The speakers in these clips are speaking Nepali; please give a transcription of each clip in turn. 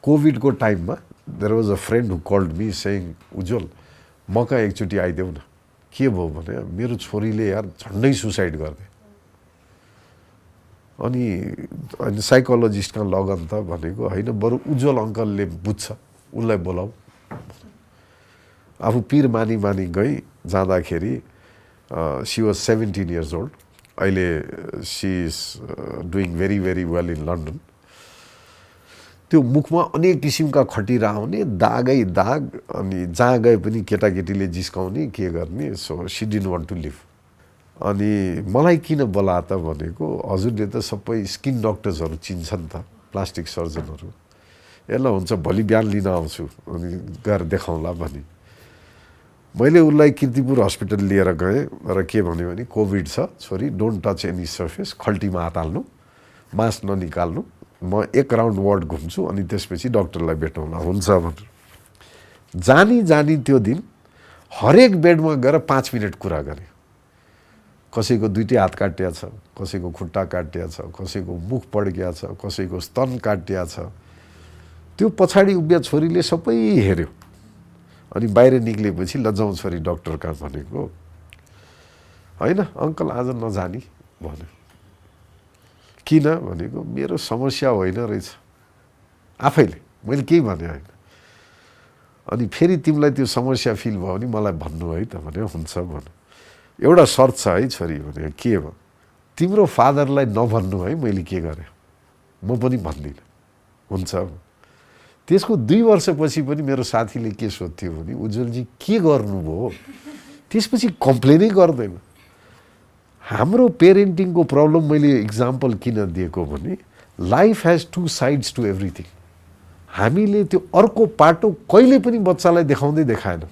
कोभिडको टाइममा there was a friend who called me saying Ujjwal म कहाँ एकचोटि आइदेऊ न के भयो भने मेरो छोरीले यार झन्डै सुसाइड गर्दै अनि साइकोलोजिस्ट कहाँ लगन त भनेको होइन बरु उज्जवल अङ्कलले बुझ्छ उनलाई बोलाऊ आफू पीर मानी गई जाँदाखेरि सी वाज 17 years old अहिले she is doing very very well in London त्यो मुखमा अनेक किसिमका खटिरा आउने दागै दाग अनि जहाँ गए पनि केटाकेटीले जिस्काउने के गर्ने so she didn't want to live अनि मलाई किन बोला त भनेको हजुरले त सबै स्किन डक्टर्सहरू चिन्छन् त प्लास्टिक सर्जनहरू यसलाई हुन्छ भोलि बिहान लिन आउँछु अनि गएर देखाउँला भने मैले उसलाई कीर्तिपुर हस्पिटल लिएर गएँ र के भन्यो भने कोभिड छ छोरी डोन्ट टच एनी सर्फेस खल्टीमा हात हाल्नु मास्क ननिकाल्नु म एक राउन्ड वार्ड घुम्छु अनि त्यसपछि डाक्टरलाई भेटौँला हुन्छ भनेर जानी त्यो दिन हरेक बेडमा गएर 5 मिनट कुरा गरे कसैको दुईटै हात काटिया छ कसैको खुट्टा काटिया छ कसैको मुख पड्किया छ कसैको स्तन काटिया छ त्यो पछाडि उभिया छोरीले सबै हेर्यो अनि बाहिर निक्लेपछि लजाउँ छोरी डाक्टर कहाँ भनेको होइन अङ्कल आज नजानी भन्यो किन भनेको मेरो समस्या होइन रहेछ आफैले मैले केही भने होइन अनि फेरि तिमीलाई त्यो समस्या फिल भयो भने मलाई भन्नु है त भन्यो हुन्छ भन्यो एउटा शर्त छ है छोरी भन्यो के भयो तिम्रो फादरलाई नभन्नु है मैले के गरेँ म पनि भन्दिनँ हुन्छ त्यसको 2 वर्षपछि पनि मेरो साथीले के सोध्थ्यो भने उज्जवलजी के गर्नुभयो त्यसपछि कम्प्लेनै गर्दैन हाम्रो पेरेन्टिङको प्रब्लम मैले इक्जाम्पल किन दिएको भने life has 2 sides to everything हामीले त्यो अर्को पाटो कहिले पनि बच्चालाई देखाउँदै देखाएन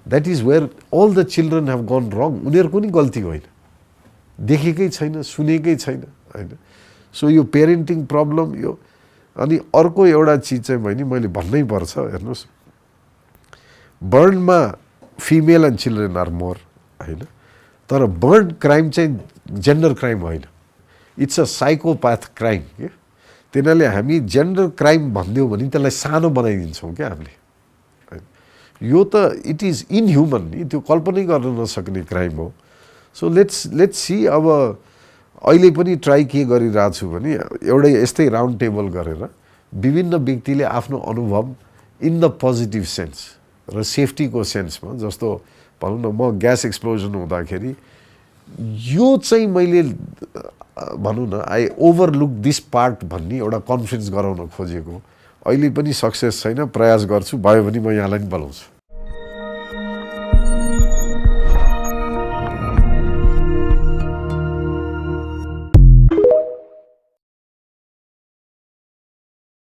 that is where all the children have gone wrong उनीहरूको नि गल्ती होइन देखेकै छैन सुनेकै छैन होइन सो यो पेरेन्टिङ प्रब्लम यो अनि अर्को एउटा चिज चाहिँ भने मैले भन्नै पर्छ हेर्नुहोस् बर्नमा female and children are more होइन तर बर्न क्राइम चाहिँ जेन्डर क्राइम होइन इट्स अ साइकोप्याथ क्राइम के तिनीहरूले हामी जेन्डर क्राइम भनिदियौँ भने त्यसलाई सानो बनाइदिन्छौँ क्या हामीले यो त इट इज इनह्युमन नि त्यो कल्पनै गर्न नसक्ने क्राइम हो सो लेट्स सी अब अहिले पनि ट्राई के गरिरहेको छु भने एउटै यस्तै राउन्ड टेबल गरेर विभिन्न व्यक्तिले आफ्नो अनुभव इन द पोजिटिभ सेन्स र सेफ्टीको सेन्समा जस्तो भनौँ न म ग्यास एक्सप्लोजन हुँदाखेरि यो चाहिँ मैले भनौँ न आई ओभरलुक दिस पार्ट भन्ने एउटा कन्फिडेन्स गराउन खोजेको अहिले पनि सक्सेस छैन प्रयास गर्छु भयो भने म यहाँलाई पनि बोलाउँछु